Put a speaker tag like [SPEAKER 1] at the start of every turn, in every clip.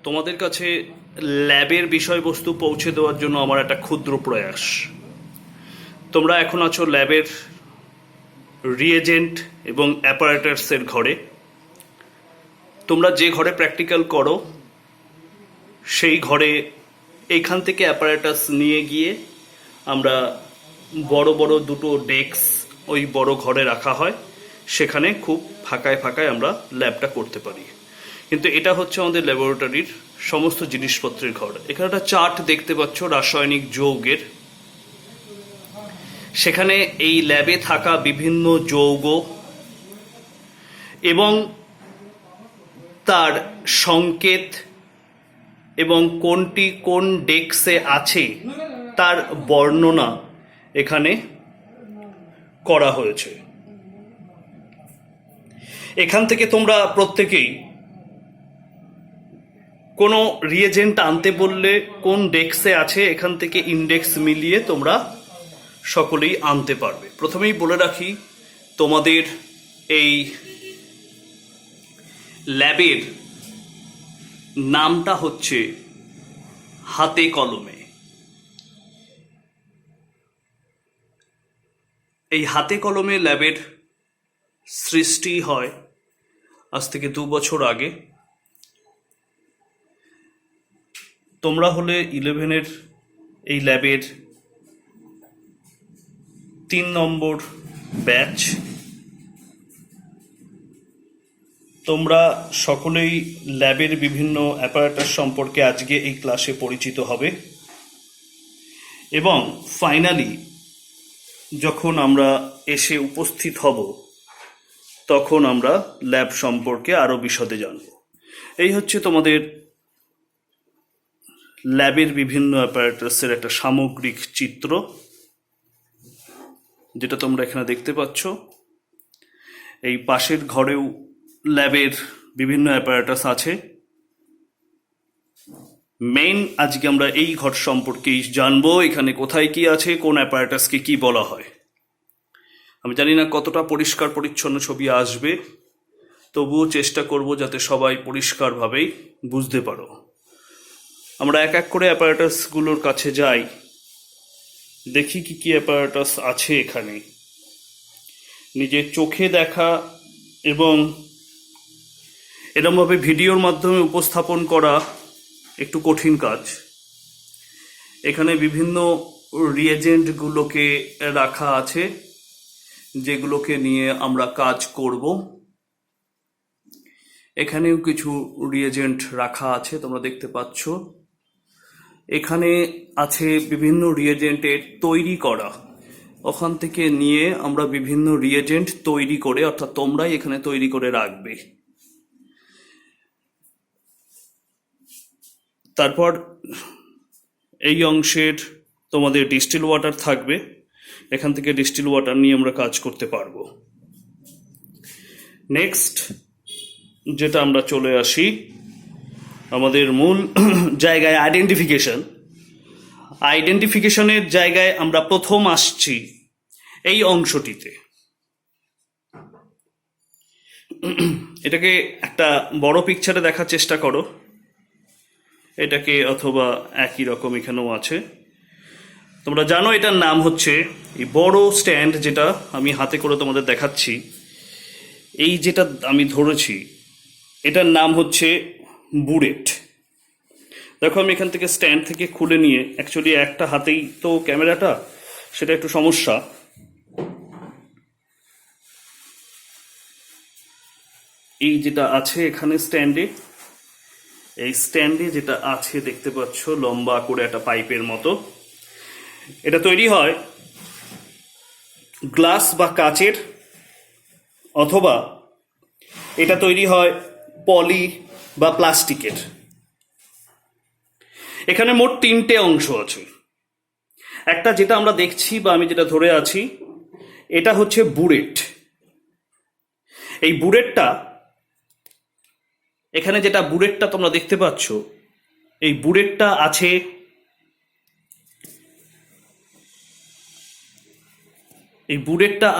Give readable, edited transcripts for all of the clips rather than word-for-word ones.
[SPEAKER 1] তোমাদের কাছে ল্যাবের বিষয়বস্তু পৌঁছে দেওয়ার জন্য আমার একটা ক্ষুদ্র প্রয়াস। তোমরা এখন আছো ল্যাবের রিয়েজেন্ট এবং অ্যাপারেটাসের ঘরে। তোমরা যে ঘরে প্র্যাকটিক্যাল করো সেই ঘরে এইখান থেকে অ্যাপারেটাস নিয়ে গিয়ে আমরা বড় বড় দুটো ডেস্ক ওই বড় ঘরে রাখা হয়, সেখানে খুব ফাঁকায় ফাঁকায় আমরা ল্যাবটা করতে পারি। কিন্তু এটা হচ্ছে আমাদের ল্যাবরেটরির সমস্ত জিনিসপত্রের ঘর। এখানে একটা চার্ট দেখতে পাচ্ছ রাসায়নিক যৌগের। সেখানে এই ল্যাবে থাকা বিভিন্ন যৌগ এবং তার সংকেত এবং কোনটি কোন ডেস্কে আছে তার বর্ণনা এখানে করা হয়েছে। এখান থেকে তোমরা প্রত্যেকেই কোনো রিয়েজেন্ট আনতে বললে কোন ডেস্কে আছে এখান থেকে ইন্ডেক্স মিলিয়ে তোমরা সকলেই আনতে পারবে। প্রথমেই বলে রাখি, তোমাদের এই ল্যাবের নামটা হচ্ছে হাতে কলমে। এই হাতে কলমে ল্যাবের সৃষ্টি হয় আজ থেকে 2 বছর আগে। তোমরা হলে 11-এর এই ল্যাবের 3 নম্বর ব্যাচ। তোমরা সকলেই ল্যাবের বিভিন্ন অ্যাপারেটাস সম্পর্কে আজকে এই ক্লাসে পরিচিত হবে এবং ফাইনালি যখন আমরা এসে উপস্থিত হব তখন আমরা ল্যাব সম্পর্কে আরও বিশদে জানব। এই হচ্ছে তোমাদের ল্যাবের বিভিন্ন অ্যাপারেটাসের একটা সামগ্রিক চিত্র, যেটা তোমরা এখানে দেখতে পাচ্ছ। এই পাশের ঘরেও ল্যাবের বিভিন্ন অ্যাপারেটাস আছে। মেইন আজকে আমরা এই ঘর সম্পর্কেই জানবো, এখানে কোথায় কি আছে, কোন অ্যাপারেটাসকে কি বলা হয়। আমি জানি না কতটা পরিষ্কার পরিচ্ছন্ন ছবি আসবে, তবুও চেষ্টা করব যাতে সবাই পরিষ্কারভাবেই বুঝতে পারো। আমরা এক এক করে অ্যাপারেটাসগুলোর কাছে যাই, দেখি কি কি অ্যাপারেটাস আছে এখানে। নিজের চোখে দেখা এবং এরমভাবে ভিডিওর মাধ্যমে উপস্থাপন করা একটু কঠিন কাজ। এখানে বিভিন্ন রিয়েজেন্টগুলোকে রাখা আছে যেগুলোকে নিয়ে আমরা কাজ করব। এখানেও কিছু রিয়েজেন্ট রাখা আছে, তোমরা দেখতে পাচ্ছ। এখানে আছে বিভিন্ন রিয়েজেন্টের তৈরি করা, ওখান থেকে নিয়ে আমরা বিভিন্ন রিয়েজেন্ট তৈরি করে, অর্থাৎ তোমরাই এখানে তৈরি করে রাখবে। তারপর এই অংশের তোমাদের ডিস্টিল ওয়াটার থাকবে, এখান থেকে ডিস্টিল ওয়াটার নিয়ে আমরা কাজ করতে পারবো। নেক্সট যেটা আমরা চলে আসি আমাদের মূল জায়গায়, আইডেন্টিফিকেশনের জায়গায় আমরা প্রথম আসছি এই অংশটিতে। এটাকে একটা বড় পিকচারে দেখার চেষ্টা করো, এটাকে, অথবা একই রকম এখানেও আছে। তোমরা জানো এটার নাম হচ্ছে, এই বড় স্ট্যান্ড যেটা আমি হাতে করে তোমাদের দেখাচ্ছি, এই যেটা আমি ধরেছি এটার নাম হচ্ছে বুরেট। দেখো আমি এখান থেকে স্ট্যান্ড থেকে খুলে নিয়ে, অ্যাকচুয়ালি একটা হাতেই তো ক্যামেরাটা, সেটা একটু সমস্যা। এই যেটা আছে এখানে স্ট্যান্ডে, এই স্ট্যান্ডে যেটা আছে দেখতে পাচ্ছ লম্বা করে একটা পাইপের মতো, এটা তৈরি হয় গ্লাস বা কাচের, অথবা এটা তৈরি হয় পলি বা প্লাস্টিকের। এখানে মোট 3টে অংশ আছে। একটা যেটা আমরা দেখছি বা আমি যেটা ধরে আছি, এটা হচ্ছে বুরেট। এই বুরেটটা, এখানে যেটা বুরেটটা তোমরা দেখতে পাচ্ছ, এই বুরেটটা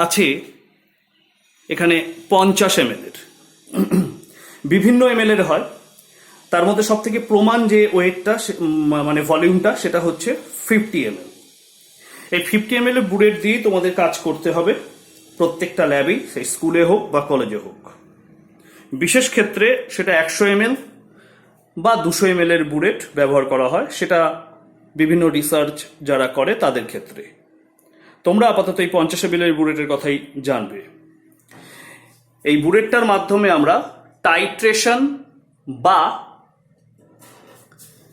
[SPEAKER 1] আছে এখানে 50 ml এর। বিভিন্ন ml এর হয়, তার মধ্যে সব থেকে প্রমাণ যে ওয়েটটা মানে ভলিউমটা সেটা হচ্ছে 50 ml। এই 50 ml এর বুলেট দিয়ে তোমাদের কাজ করতে হবে প্রত্যেকটা ল্যাবেই, সেই স্কুলে হোক বা কলেজে হোক। বিশেষ ক্ষেত্রে সেটা 100 ml বা 200 ml এর বুলেট ব্যবহার করা হয়, সেটা বিভিন্ন রিসার্চ যারা করে তাদের ক্ষেত্রে। তোমরা আপাতত এই 50 ml এর বুলেটের কথাই জানবে। এই বুলেটটার মাধ্যমে আমরা টাইট্রেশন বা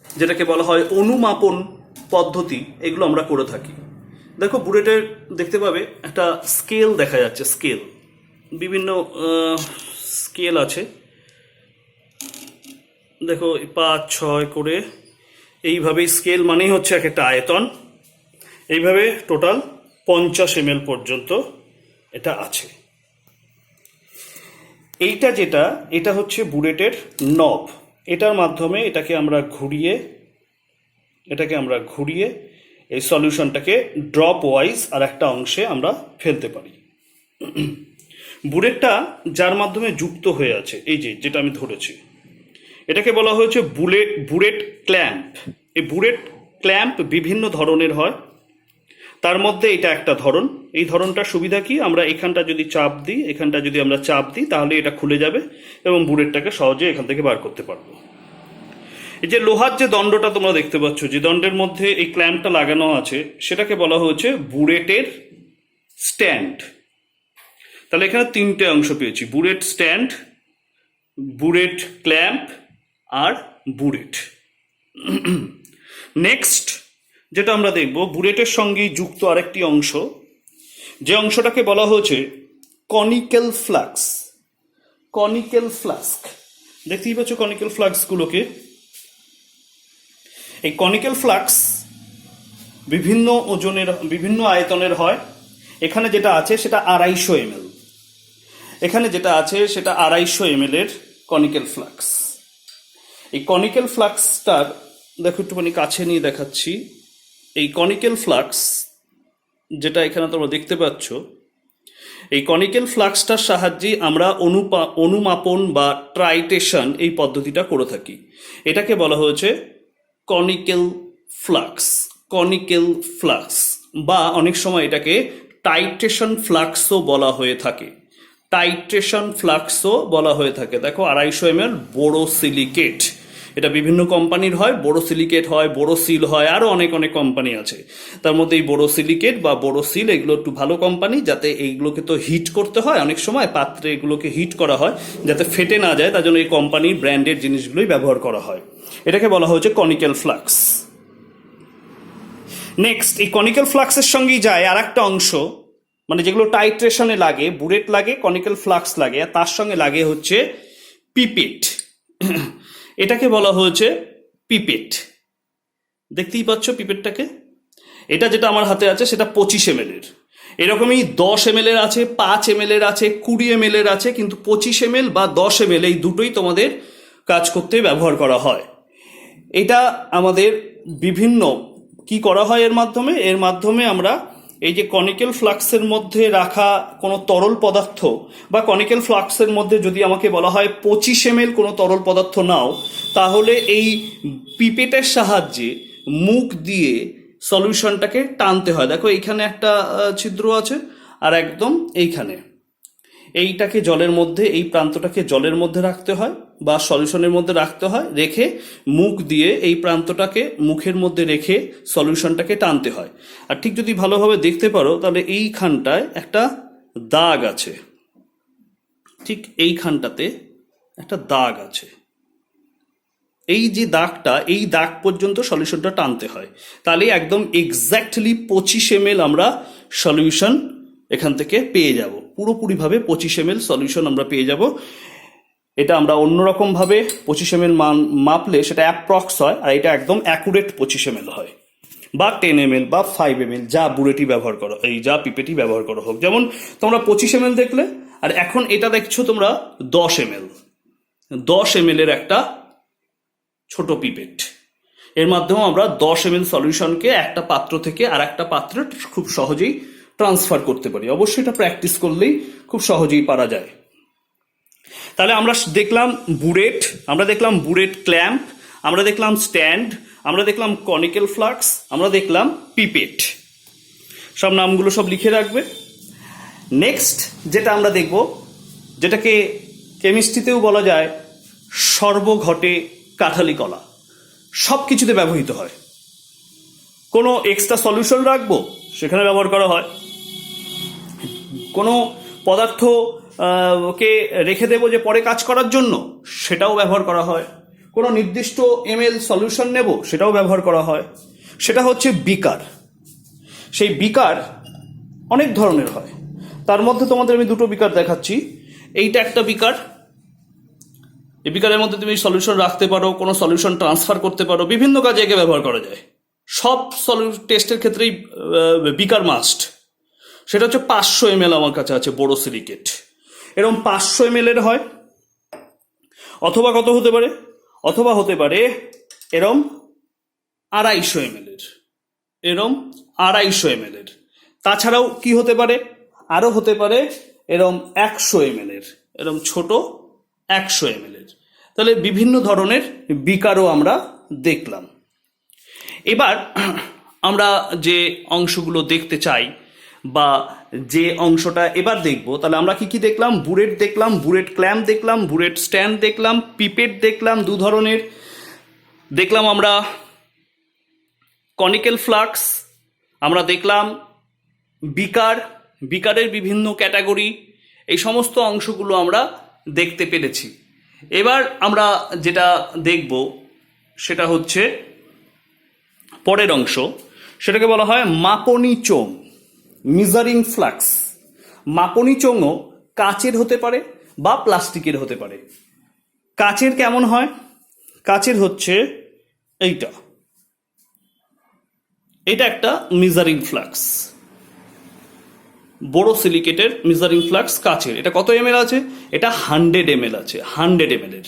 [SPEAKER 1] যেটাকে বলা হয় অনুমাপন পদ্ধতি, এগুলো আমরা করে থাকি। দেখো বুলেটের দেখতে পাবে একটা স্কেল দেখা যাচ্ছে, স্কেল, বিভিন্ন স্কেল আছে। দেখো 5, 6 করে এইভাবেই স্কেল মানেই হচ্ছে এক একটা আয়তন। এইভাবে টোটাল 50 ml পর্যন্ত এটা আছে। এইটা এটা হচ্ছে বুলেটের নব। এটার মাধ্যমে এটাকে আমরা ঘুরিয়ে এই সলিউশনটাকে ড্রপ ওয়াইজ আর একটা অংশে আমরা ফেলতে পারি। বুলেটটা যার মাধ্যমে যুক্ত হয়ে আছে, এই যেটা আমি ধরেছি, এটাকে বলা হয়েছে বুলেট ক্ল্যাম্প। এই বুলেট ক্ল্যাম্প বিভিন্ন ধরনের হয়, তার মধ্যে এটা একটা ধরন। এই ধরনটার সুবিধা কি, আমরা এখানটা যদি চাপ দিই তাহলে এটা খুলে যাবে এবং বুলেটটাকে সহজে এখান থেকে বার করতে পারবো। এই যে লোহার যে দণ্ডটা তোমরা দেখতে পাচ্ছ, যে দণ্ডের মধ্যে এই ক্ল্যাম্পটা লাগানো আছে, সেটাকে বলা হয়েছে বুলেটের স্ট্যান্ড। তাহলে এখানে 3টে অংশ পেয়েছি, বুলেট স্ট্যান্ড, বুলেট ক্ল্যাম্প আর বুলেট। নেক্সট যেটা আমরা দেখব, বুলেটের সঙ্গে যুক্ত আরেকটি অংশ, যে অংশটাকে বলা হয়েছে কনিক্যাল ফ্লাস্ক। কনিক্যাল ফ্লাস্ক দেখতেই পাচ্ছ কনিক্যাল ফ্লাস্কগুলোকে। এই কনিক্যাল ফ্লাস্ক বিভিন্ন ওজনের, বিভিন্ন আয়তনের হয়। এখানে যেটা আছে সেটা 250 ml। এখানে যেটা আছে সেটা 250 ml এর কনিক্যাল ফ্লাস্ক। এই কনিক্যাল ফ্লাস্কটার দেখো একটুখানি কাছে নিয়ে দেখাচ্ছি। এই কনিক্যাল ফ্লাস্ক যেটা এখানে তোমরা দেখতে পাচ্ছ, এই কনিক্যাল ফ্লাস্কটার সাহায্যে আমরা অনুমাপন বা ট্রাইটেশন এই পদ্ধতিটা করে থাকি। এটাকে বলা হয়েছে কনিক্যাল ফ্লাস্ক। কনিক্যাল ফ্লাস্ক বা অনেক সময় এটাকে টাইট্রেশন ফ্লাস্কও বলা হয়ে থাকে। টাইট্রেশন ফ্লাস্কও বলা হয়ে থাকে। দেখো 250 ml বোরোসিলিকেট, এটা বিভিন্ন কোম্পানির হয়, বোরোসিলিকেট হয়, বোরোসিল হয়, আরও অনেক কোম্পানি আছে। তার মধ্যে এই বোরোসিলিকেট বা বোরোসিল এগুলো একটু ভালো কোম্পানি, যাতে এইগুলোকে তো হিট করতে হয়, অনেক সময় পাত্রে এগুলোকে হিট করা হয় যাতে ফেটে না যায়, তার জন্য এই কোম্পানির ব্র্যান্ডের জিনিসগুলোই ব্যবহার করা হয়। এটাকে বলা হচ্ছে কনিক্যাল ফ্লাস্ক। নেক্সট এই কনিক্যাল ফ্লাস্কের সঙ্গেই যায় আর একটা অংশ, মানে যেগুলো টাইট্রেশনে লাগে, বুলেট লাগে, কনিক্যাল ফ্লাস্ক লাগে, আর তার সঙ্গে লাগে হচ্ছে পিপেট। এটাকে বলা হয়েছে পিপেট। দেখতেই পাচ্ছ পিপেটটাকে। এটা যেটা আমার হাতে আছে সেটা 25 ml এর। এরকমই 10 ml এর আছে, 5 ml এর আছে, 20 ml এর আছে, কিন্তু 25 ml বা 10 ml এই দুটোই তোমাদের কাজ করতে ব্যবহার করা হয়। এটা আমাদের বিভিন্ন কি করা হয় এর মাধ্যমে আমরা এই যে কনিক্যাল ফ্লাস্কের মধ্যে রাখা কোনো তরল পদার্থ, বা কনিক্যাল ফ্লাস্কের মধ্যে যদি আমাকে বলা হয় 25 ml কোনো তরল পদার্থ নাও, তাহলে এই পিপেটের সাহায্যে মুখ দিয়ে সলিউশনটাকে টানতে হয়। দেখো এইখানে একটা ছিদ্র আছে আর একদম এইখানে, এইটাকে জলের মধ্যে, এই প্রান্তটাকে জলের মধ্যে রাখতে হয় বা সলিউশনের মধ্যে রাখতে হয়, রেখে মুখ দিয়ে এই প্রান্তটাকে মুখের মধ্যে রেখে সলিউশনটাকে টানতে হয়। আর ঠিক যদি ভালোভাবে দেখতে পারো তাহলে এইখানটায় একটা দাগ আছে, ঠিক এইখানটাতে একটা দাগ আছে। এই যে দাগটা, এই দাগ পর্যন্ত সলিউশনটা টানতে হয়, তাহলে একদম এক্স্যাক্টলি 25 ml আমরা সলিউশন এখান থেকে পেয়ে যাব। পুরোপুরিভাবে 25 ml সলিউশন আমরা পেয়ে যাব। এটা আমরা অন্যরকমভাবে 25 ml মাপলে সেটা অ্যাপ্রক্স হয়, আর এটা একদম অ্যাকুরেট 25 ml হয়, বা 10 ml বা 5 ml, যা বুলেটই ব্যবহার করো, এই যা পিপেটই ব্যবহার করো হোক। যেমন তোমরা 25 ml দেখলে, আর এখন এটা দেখছো তোমরা 10 ml। 10 ml এর একটা ছোট পিপেট, এর মাধ্যমে আমরা 10 ml সলিউশনকে একটা পাত্র থেকে আর একটা পাত্রে খুব সহজেই ট্রান্সফার করতে পারি। অবশ্যই এটা প্র্যাকটিস করলেই খুব সহজেই পারা যায়। তাহলে আমরা দেখলাম বুরেট, আমরা দেখলাম বুরেট ক্ল্যাম্প, আমরা দেখলাম স্ট্যান্ড, আমরা দেখলাম কনিক্যাল ফ্লাক্স, আমরা দেখলাম পিপেট। সব নামগুলো সব লিখে রাখবে। নেক্সট যেটা আমরা দেখব, যেটাকে কেমিস্ট্রিতেও বলা যায় সর্বঘটে কাঠালি কলা, সব কিছুতে ব্যবহৃত হয়। কোনো এক্সট্রা সলিউশন রাখবো সেখানে ব্যবহার করা হয়, কোনো পদার্থ কে রেখে দেবো যে পরে কাজ করার জন্য, সেটাও ব্যবহার করা হয়। কোনো নির্দিষ্ট ml সলিউশন নেব, সেটাও ব্যবহার করা হয়। সেটা হচ্ছে বিকার। সেই বিকার অনেক ধরনের হয়, তার মধ্যে তোমাদের আমি দুটো বিকার দেখাচ্ছি। এইটা একটা বিকার, এই বিকারের মধ্যে তুমি সলিউশন রাখতে পারো, কোনো সলিউশন ট্রান্সফার করতে পারো, বিভিন্ন কাজে একে ব্যবহার করা যায়। সব টেস্টের ক্ষেত্রেই বিকার মাস্ট। সেটা হচ্ছে 500 ml আমার কাছে আছে বোরোসিলিকেট, এরকম 500 ml এর হয়। অথবা কত হতে পারে, অথবা হতে পারে এরম 250 ml এর, এরম 250 ml এর। তাছাড়াও কি হতে পারে, আরো হতে পারে এরম 100 ml এর, এরম ছোট 100 ml এর। তাহলে বিভিন্ন ধরনের বিকারও আমরা দেখলাম। এবার আমরা যে অংশগুলো দেখতে চাই বা যে অংশটা এবার দেখব, তাহলে আমরা কি কি দেখলাম? বুরেট দেখলাম, বুরেট ক্ল্যাম্প দেখলাম, বুরেট স্ট্যান্ড দেখলাম, পিপেট দেখলাম দু ধরনের দেখলাম, আমরা কনিক্যাল ফ্লাক্স, আমরা দেখলাম বিকার, বিকারের বিভিন্ন ক্যাটাগরি, এই সমস্ত অংশগুলো আমরা দেখতে পেরেছি। এবার আমরা যেটা দেখব সেটা হচ্ছে পরের অংশ, সেটাকে বলা হয় মাপনী চোঙ, মেজারিং ফ্লাক্স। মাপনী চোঙও কাচের হতে পারে বা প্লাস্টিকের হতে পারে। কাচের কেমন হয়? কাচের হচ্ছে এইটা, এটা একটা মেজারিং ফ্লাক্স, বোরোসিলিকেটের মেজারিং ফ্লাক্স কাচের। এটা কত ml আছে? এটা 100 ml আছে, 100 ml এর।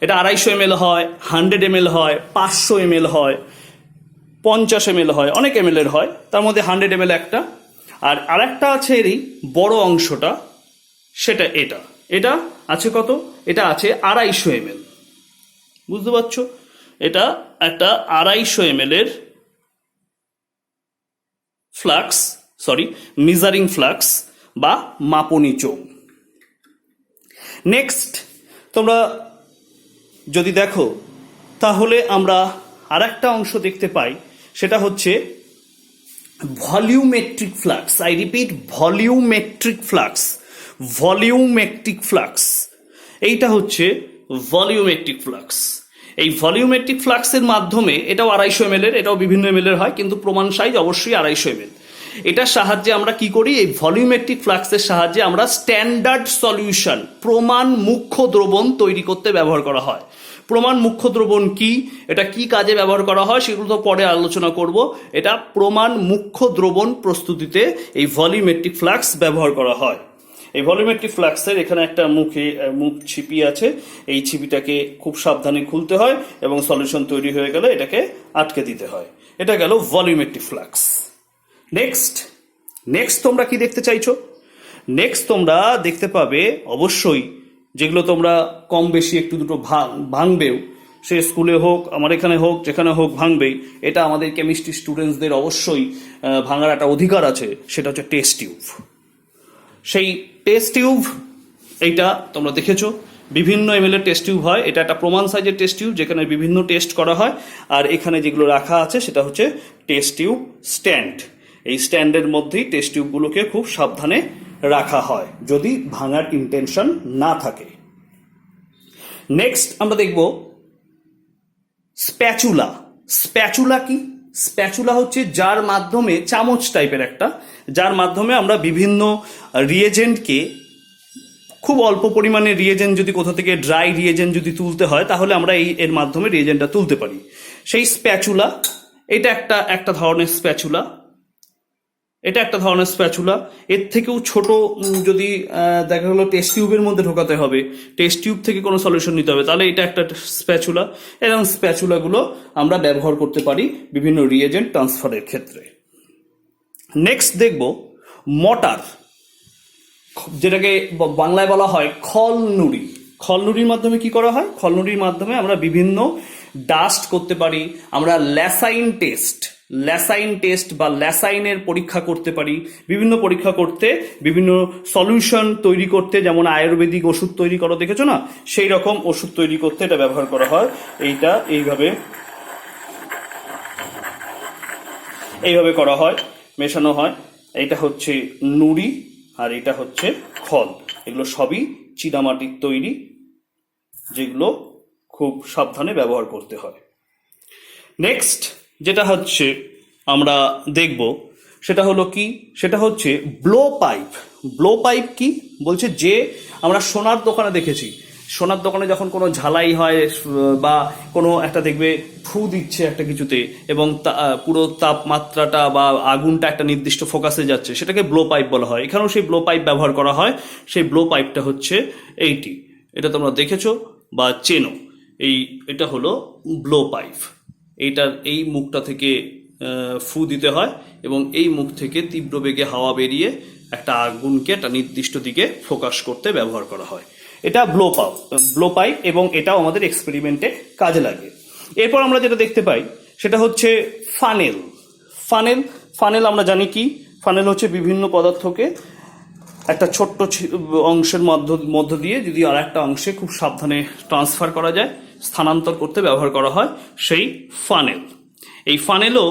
[SPEAKER 1] এটা 250 ml হয়, 100 ml হয়, 500 ml হয়, 50 ml হয়, অনেক ml এর হয়, তার মধ্যে 100 ml একটা। আর আরেকটা আছে এরই বড় অংশটা, সেটা এটা, এটা আছে কত? এটা আছে 250 ml। বুঝতে পারছো? এটা একটা 250 ml এর ফ্লাক্স, সরি মেজারিং ফ্লাক্স বা মাপনী চোঙ। নেক্সট তোমরা যদি দেখো তাহলে আমরা আর একটা অংশ দেখতে পাই, সেটা হচ্ছে volumetric flux. I repeat, volumetric flux, volumetric flux. এইটা হচ্ছে ভলিউমেট্রিক ফ্লাক্স। এই ভলিউমেট্রিক ফ্লাক্সের মাধ্যমে, এটাও 250 ml এর, এটাও বিভিন্ন ml এর হয়, কিন্তু প্রমাণ সাইজ অবশ্যই 250 ml। এটার সাহায্যে আমরা কি করি? এই ভলিউমেট্রিক ফ্লাক্সের সাহায্যে আমরা স্ট্যান্ডার্ড সলিউশন, প্রমাণ মুখ্য দ্রবণ তৈরি করতে ব্যবহার করা হয়। প্রমাণ মুখ্য দ্রবণ কি, এটা কি কাজে ব্যবহার করা হয় সেগুলো তো পরে আলোচনা করব। এটা প্রমাণ মুখ্য দ্রবণ প্রস্তুতিতে এই ভলিউমেট্রিক ফ্লাক্স ব্যবহার করা হয়। এই ভলিউমেট্রিক ফ্লাক্সের এখানে একটা মুখ ছিপি আছে, এই ছিপিটাকে খুব সাবধানে খুলতে হয় এবং সলিউশন তৈরি হয়ে গেলে এটাকে আটকে দিতে হয়। এটা গেল ভলিউমেট্রিক ফ্লাক্স। নেক্সট তোমরা কি দেখতে চাইছো? নেক্সট তোমরা দেখতে পাবে অবশ্যই, যেগুলো তোমরা কম বেশি একটু দুটো ভাঙবেও, সে স্কুলে হোক, আমার এখানে হোক, যেখানে হোক ভাঙবেই। এটা আমাদের কেমিস্ট্রি স্টুডেন্টসদের অবশ্যই ভাঙার একটা অধিকার আছে, সেটা হচ্ছে টেস্ট টিউব। সেই টেস্ট টিউব এইটা তোমরা দেখেছো, বিভিন্ন ml এর টেস্ট টিউব হয়। এটা একটা প্রমাণ সাইজের টেস্ট টিউব, যেখানে বিভিন্ন টেস্ট করা হয়। আর এখানে যেগুলো রাখা আছে সেটা হচ্ছে টেস্ট টিউব স্ট্যান্ড। এই স্ট্যান্ডের মধ্যেই টেস্ট টিউবগুলোকে খুব সাবধানে রাখা হয় যদি ভাঙার ইন্টেনশন না থাকে। নেক্সট আমরা দেখব স্প্যাচুলা। স্প্যাচুলা কি? স্প্যাচুলা হচ্ছে যার মাধ্যমে, চামচ টাইপের একটা, যার মাধ্যমে আমরা বিভিন্ন রিয়েজেন্টকে, খুব অল্প পরিমাণে রিয়েজেন্ট যদি কোথা থেকে ড্রাই রিয়েজেন্ট যদি তুলতে হয়, তাহলে আমরা এর মাধ্যমে রিয়েজেন্টটা তুলতে পারি। সেই স্প্যাচুলা, এটা একটা ধরনের স্প্যাচুলা, এটা একটা ধরনের স্প্যাচুলা। এর থেকেও ছোট যদি দেখা গেলো টেস্ট টিউবের মধ্যে ঢোকাতে হবে, টেস্ট টিউব থেকে কোনো সলিউশন নিতে হবে, তাহলে এটা একটা স্প্যাচুলা। এরকম স্প্যাচুলাগুলো আমরা ব্যবহার করতে পারি বিভিন্ন রিয়েজেন্ট ট্রান্সফারের ক্ষেত্রে। নেক্সট দেখব মটার, যেটাকে বাংলায় বলা হয় খল নুড়ি। খলনুড়ির মাধ্যমে কি করা হয়? খলনুড়ির মাধ্যমে আমরা বিভিন্ন ডাস্ট করতে পারি, আমরা ল্যাসাইন টেস্ট বা ল্যাসাইনের পরীক্ষা করতে পারি, বিভিন্ন পরীক্ষা করতে, বিভিন্ন সলিউশন তৈরি করতে, যেমন আয়ুর্বেদিক ওষুধ তৈরি করো দেখেছো না, সেই রকম ওষুধ তৈরি করতে এটা ব্যবহার করা হয়। এইটা এইভাবে করা হয়, মেশানো হয়। এইটা হচ্ছে নুড়ি আর এটা হচ্ছে খল। এগুলো সবই চীনামাটির তৈরি, যেগুলো খুব সাবধানে ব্যবহার করতে হয়। নেক্সট যেটা হচ্ছে আমরা দেখব সেটা হলো কি, সেটা হচ্ছে ব্লো পাইপ। ব্লো পাইপ কি বলছে, যে আমরা সোনার দোকানে দেখেছি, সোনার দোকানে যখন কোনো ঝালাই হয় বা কোনো একটা দেখবে ফু দিচ্ছে একটা কিছুতে এবং পুরো তাপমাত্রাটা বা আগুনটা একটা নির্দিষ্ট ফোকাসে যাচ্ছে, সেটাকে ব্লো পাইপ বলা হয়। এখানেও সেই ব্লো পাইপ ব্যবহার করা হয়। সেই ব্লো পাইপটা হচ্ছে এইটি, এটা তোমরা দেখেছো বা চেনো। এটা হলো ব্লো পাইপ। এইটার এই মুখটা থেকে ফু দিতে হয় এবং এই মুখ থেকে তীব্র বেগে হাওয়া বেরিয়ে একটা আগুনকে একটা নির্দিষ্ট দিকে ফোকাস করতে ব্যবহার করা হয়। এটা ব্লো পাইপ এবং এটাও আমাদের এক্সপেরিমেন্টে কাজে লাগে। এরপর আমরা যেটা দেখতে পাই সেটা হচ্ছে ফানেল আমরা জানি কি, ফানেল হচ্ছে বিভিন্ন পদার্থকে একটা ছোট্ট অংশের মধ্য দিয়ে যদি আর একটা অংশে খুব সাবধানে ট্রান্সফার করা যায়, স্থানান্তর করতে ব্যবহার করা হয় সেই ফানেল। এই ফানেলও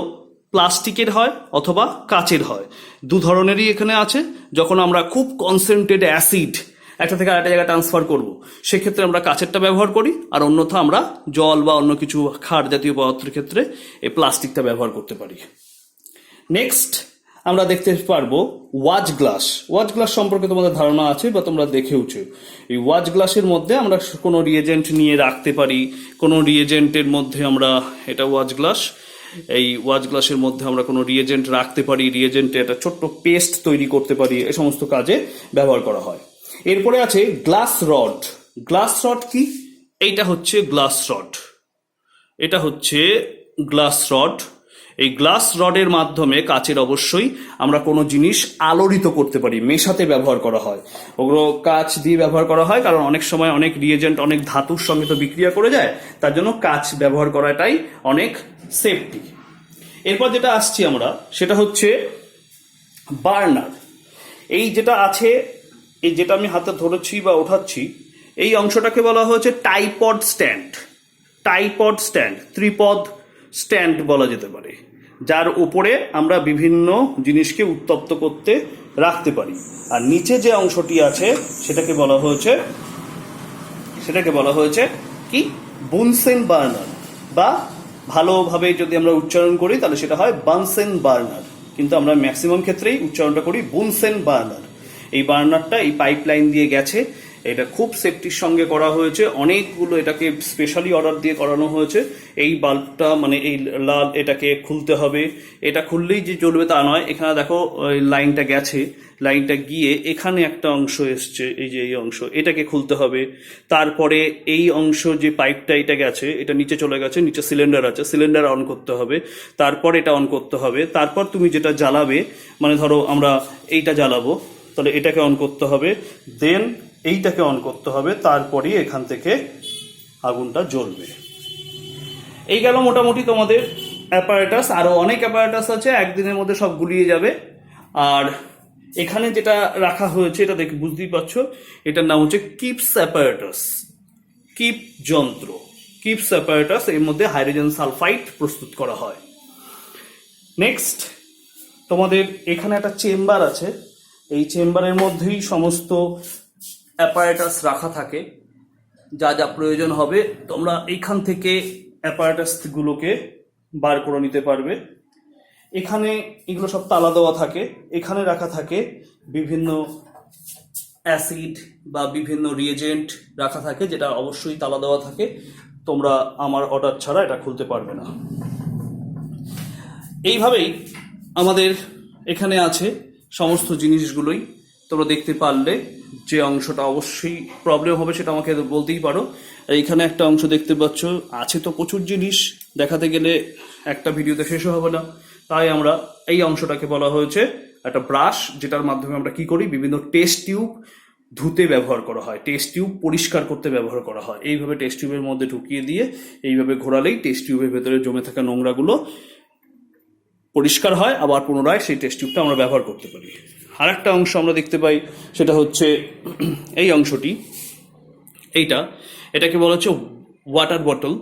[SPEAKER 1] প্লাস্টিকের হয় অথবা কাচের হয়, দু ধরনেরই এখানে আছে। যখন আমরা খুব কনসেন্ট্রেট অ্যাসিড একটা থেকে আরেকটা জায়গায় ট্রান্সফার করব, সেক্ষেত্রে আমরা কাচেরটা ব্যবহার করি, আর অন্যথা আমরা জল বা অন্য কিছু ক্ষার জাতীয় পদার্থের ক্ষেত্রে এই প্লাস্টিকটা ব্যবহার করতে পারি। নেক্সট আমরা দেখতে পারবো ওয়াচ গ্লাস সম্পর্কে তোমাদের ধারণা আছে বা তোমরা দেখেওছো। এই ওয়াচ গ্লাসের মধ্যে আমরা কোনো রিয়েজেন্ট নিয়ে রাখতে পারি, কোনো রিয়েজেন্টের মধ্যে আমরা, এটা ওয়াচ গ্লাস, এই ওয়াচ গ্লাসের মধ্যে আমরা কোনো রিয়েজেন্ট রাখতে পারি, রিয়েজেন্টে একটা ছোট্ট পেস্ট তৈরি করতে পারি, এ সমস্ত কাজে ব্যবহার করা হয়। এরপরে আছে গ্লাস রড কি? এইটা হচ্ছে গ্লাস রড। এই গ্লাস রডের মাধ্যমে কাচের অবশ্যই আমরা কোনো জিনিস আলোড়িত করতে পারি, মেশাতে ব্যবহার করা হয়। ওগুলো কাচ দিয়ে ব্যবহার করা হয়, কারণ অনেক সময় অনেক রিয়েজেন্ট অনেক ধাতুর সঙ্গে তো বিক্রিয়া করে যায়, তার জন্য কাচ ব্যবহার করাটাই অনেক সেফটি। এরপর যেটা আসছি আমরা সেটা হচ্ছে বার্নার। এই যেটা আছে, এই যেটা আমি হাতে ধরেছি বা ওঠাচ্ছি, এই অংশটাকে বলা হয়েছে ট্রাইপড স্ট্যান্ড, ত্রিপদ স্ট্যান্ড বলা যেতে পারে, যার উপরে আমরা বিভিন্ন জিনিসকে উত্তপ্ত করতে রাখতে পারি। আর নিচে যে অংশটি আছে সেটাকে বলা হয়েছে কি, বুনসেন বার্নার, বা ভালোভাবে যদি আমরা উচ্চারণ করি তাহলে সেটা হয় বানসেন বার্নার, কিন্তু আমরা ম্যাক্সিমাম ক্ষেত্রেই উচ্চারণটা করি বুনসেন বার্নার। এই বার্নারটা এই পাইপ লাইন দিয়ে গেছে, এটা খুব সেফটির সঙ্গে করা হয়েছে, অনেকগুলো এটাকে স্পেশালি অর্ডার দিয়ে করানো হয়েছে। এই বাল্বটা মানে এই লাল, এটাকে খুলতে হবে, এটা খুললেই যে জ্বলবে তা নয়। এখানে দেখো লাইনটা গেছে, লাইনটা গিয়ে এখানে একটা অংশ এসছে, এই যে এই অংশ, এটাকে খুলতে হবে। তারপরে এই অংশ যে পাইপটা এটা গেছে, এটা নিচে চলে গেছে, নিচে সিলিন্ডার আছে, সিলিন্ডার অন করতে হবে, তারপর এটা অন করতে হবে, তারপর তুমি যেটা জ্বালাবে, মানে ধরো আমরা এইটা জ্বালাবো, তাহলে এটাকে অন করতে হবে, দেন এইটাকে অন করতে হবে, তারপরেই এখান থেকে আগুনটা জ্বলবে। এই গেল মোটামুটি তোমাদের অ্যাপারেটাস। আরো অনেক অ্যাপারেটাস আছে, একদিনের মধ্যে সব গুলিয়ে যাবে। আর এখানে যেটা রাখা হয়েছে এটা দেখে বুঝতেই পারছো, এটার নাম হচ্ছে কিপস অ্যাপারেটাস, কিপ যন্ত্র, কিপস অ্যাপারেটাস। এর মধ্যে হাইড্রোজেন সালফাইড প্রস্তুত করা হয়। নেক্সট তোমাদের এখানে একটা চেম্বার আছে, এই চেম্বারের মধ্যেই সমস্ত অ্যাপারেটাস রাখা থাকে, যা যা প্রয়োজন হবে তোমরা এইখান থেকে অ্যাপারেটাসগুলোকে বার করে নিতে পারবে। এখানে এগুলো সব তালা দেওয়া থাকে, এখানে রাখা থাকে বিভিন্ন অ্যাসিড বা বিভিন্ন রিয়েজেন্ট রাখা থাকে, যেটা অবশ্যই তালা দেওয়া থাকে, তোমরা আমার অর্ডার ছাড়া এটা খুলতে পারবে না। এইভাবেই আমাদের এখানে আছে সমস্ত জিনিসগুলোই। তোমরা দেখতে পারলে যে অংশটা অবশ্যই প্রবলেম হবে সেটা আমাকে বলতেই পারো। এইখানে একটা অংশ দেখতে পাচ্ছ, আছে তো প্রচুর জিনিস, দেখাতে গেলে একটা ভিডিওতে শেষও হবে না, তাই আমরা এই অংশটাকে বলা হয়েছে একটা ব্রাশ, যেটার মাধ্যমে আমরা কি করি, বিভিন্ন টেস্ট টিউব ধুতে ব্যবহার করা হয়, টেস্ট টিউব পরিষ্কার করতে ব্যবহার করা হয়। এইভাবে টেস্ট টিউবের মধ্যে ঢুকিয়ে দিয়ে এইভাবে ঘোরালেই টেস্ট টিউবের ভেতরে জমে থাকা নোংরাগুলো পরিষ্কার হয়, আবার পুনরায় সেই টেস্ট টিউবটা আমরা ব্যবহার করতে পারি। আর একটা অংশ আমরা দেখতে পাই, সেটা হচ্ছে এই অংশটি, এটাকে বলা হচ্ছে ওয়াটার বটল,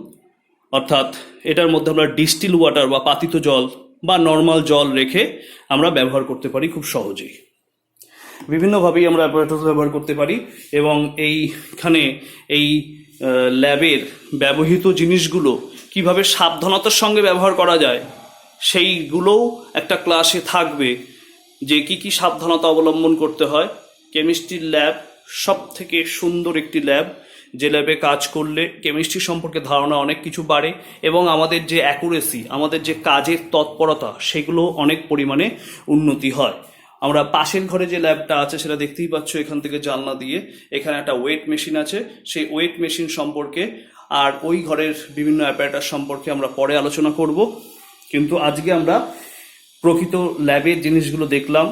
[SPEAKER 1] অর্থাৎ এটার মধ্যে আমরা ডিস্টিল ওয়াটার বা পাতিত জল বা নর্মাল জল রেখে আমরা ব্যবহার করতে পারি খুব সহজেই। বিভিন্নভাবেই আমরা অ্যাপারেটাস ব্যবহার করতে পারি, এবং এইখানে এই ল্যাবের ব্যবহৃত জিনিসগুলো কিভাবে সাবধানতার সঙ্গে ব্যবহার করা যায় সেইগুলোও একটা ক্লাসে থাকবে, যে কি কি সাবধানতা অবলম্বন করতে হয়। কেমিস্ট্রির ল্যাব সব থেকে সুন্দর একটি ল্যাব, যে ল্যাবে কাজ করলে কেমিস্ট্রি সম্পর্কে ধারণা অনেক কিছু বাড়ে, এবং আমাদের যে অ্যাকুরেসি, আমাদের যে কাজের তৎপরতা, সেগুলো অনেক পরিমাণে উন্নতি হয়। আমরা পাশের ঘরে যে ল্যাবটা আছে সেটা দেখতেই পাচ্ছ, এখান থেকে জানলা দিয়ে এখানে একটা ওয়েট মেশিন আছে, সেই ওয়েট মেশিন সম্পর্কে আর ওই ঘরের বিভিন্ন অ্যাপারেটাস সম্পর্কে আমরা পরে আলোচনা করব। কিন্তু আজকে আমরা প্রকৃত ল্যাবের জিনিসগুলো দেখলাম।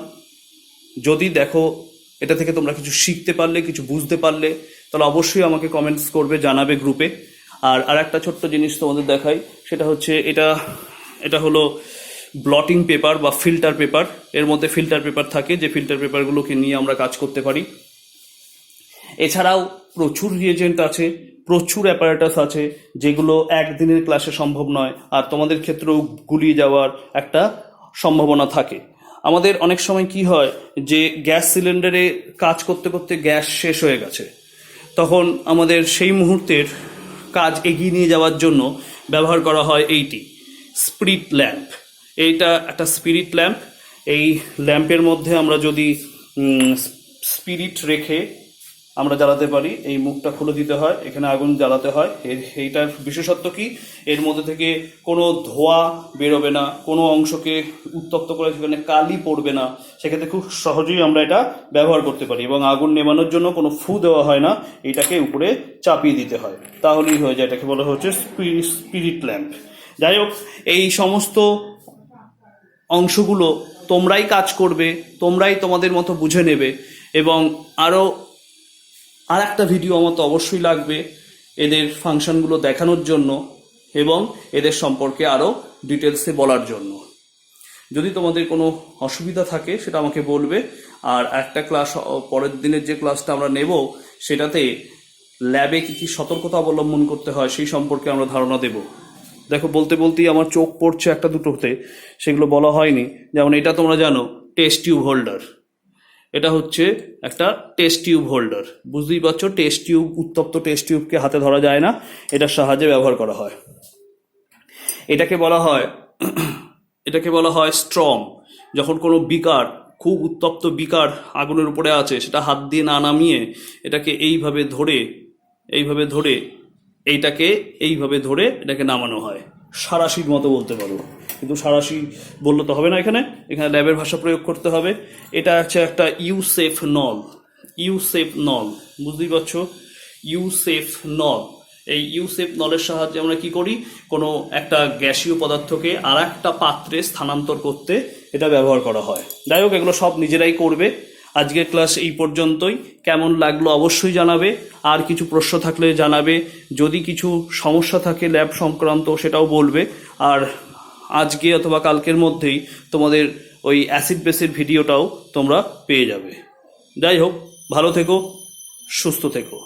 [SPEAKER 1] যদি দেখো এটা থেকে তোমরা কিছু শিখতে পারলে, কিছু বুঝতে পারলে, তাহলে অবশ্যই আমাকে কমেন্টস করবে, জানাবে গ্রুপে। আর একটা ছোট্ট জিনিস তোমাদের দেখাই, সেটা হচ্ছে এটা হলো ব্লটিং পেপার বা ফিল্টার পেপার। এর মধ্যে ফিল্টার পেপার থাকে, যে ফিল্টার পেপারগুলোকে নিয়ে আমরা কাজ করতে পারি। এছাড়াও প্রচুর রিয়েজেন্ট আছে, প্রচুর অ্যাপারেটাস আছে, যেগুলো একদিনের ক্লাসে সম্ভব নয়, আর তোমাদের ক্ষেত্রেও গুলিয়ে যাওয়ার একটা সম্ভাবনা থাকে। আমাদের অনেক সময় কি হয়, যে গ্যাস সিলিন্ডারে কাজ করতে করতে গ্যাস শেষ হয়ে গেছে, তখন আমাদের সেই মুহূর্তের কাজ এগিয়ে নিয়ে যাওয়ার জন্য ব্যবহার করা হয় এইটি স্পিরিট ল্যাম্প। এইটা একটা স্পিরিট ল্যাম্প। এই ল্যাম্পের মধ্যে আমরা যদি স্পিরিট রেখে আমরা জ্বালাতে পারি, এই মুখটা খুলে দিতে হয়, এখানে আগুন জ্বালাতে হয়। এইটার বিশেষত্ব কি, এর মধ্যে থেকে কোনো ধোঁয়া বেরোবে না, কোনো অংশকে উত্তপ্ত করে সেখানে কালি পড়বে না, সেক্ষেত্রে খুব সহজেই আমরা এটা ব্যবহার করতে পারি। এবং আগুন নেভানোর জন্য কোনো ফু দেওয়া হয় না, এটাকে উপরে চাপিয়ে দিতে হয়, তাহলেই হয়ে যায়। এটাকে বলা হচ্ছে স্পিরিট ল্যাম্প। যাই হোক, এই সমস্ত অংশগুলো তোমরাই কাজ করবে, তোমরাই তোমাদের মতো বুঝে নেবে। এবং আর একটা ভিডিও আমার তো অবশ্যই লাগবে এদের ফাংশনগুলো দেখানোর জন্য এবং এদের সম্পর্কে আরও ডিটেলসে বলার জন্য। যদি তোমাদের কোনো অসুবিধা থাকে সেটা আমাকে বলবে। আর একটা ক্লাস, পরের দিনের যে ক্লাসটা আমরা নেব, সেটাতে ল্যাবে কী কী সতর্কতা অবলম্বন করতে হয় সেই সম্পর্কে আমরা ধারণা দেব। দেখো, বলতে বলতেই আমার চোখ পড়ছে একটা দুটোতে, সেগুলো বলা হয়নি। যেমন এটা তোমরা জানো, টেস্ট টিউব হোল্ডার। এটা হচ্ছে একটা টেস্ট টিউব হোল্ডার, বুঝতেই পারছো। টেস্ট টিউব, উত্তপ্ত টেস্ট টিউবকে হাতে ধরা যায় না, এটার সাহায্যে ব্যবহার করা হয়। এটাকে বলা হয় স্ট্রং। যখন কোনো বিকার, খুব উত্তপ্ত বিকার আগুনের উপরে আছে, সেটা হাত দিয়ে না নামিয়ে এটাকে এইভাবে ধরে এটাকে নামানো হয়। সাঁড়াশির মতো বলতে পারো, কিন্তু সাঁড়াশি বললে তো হবে না, এখানে ল্যাবের ভাষা প্রয়োগ করতে হবে। এটা হচ্ছে একটা ইউসেফ নল, বুঝতেই পারছো, ইউসেফ নল। এই ইউসেফ নলের সাহায্যে আমরা কি করি, কোনো একটা গ্যাসীয় পদার্থকে আর একটা পাত্রে স্থানান্তর করতে এটা ব্যবহার করা হয়। যাই হোক, এগুলো সব নিজেরাই করবে। আজকের ক্লাস এই পর্যন্তই। কেমন লাগলো অবশ্যই জানাবে, আর কিছু প্রশ্ন থাকলে জানাবে। যদি কিছু সমস্যা থাকে ল্যাব সংক্রান্ত, সেটাও বলবে। আর আজকে অথবা কালকের মধ্যেই তোমাদের ওই অ্যাসিড বেসের ভিডিওটাও তোমরা পেয়ে যাবে। যাই হোক, ভালো থেকো, সুস্থ থেকো।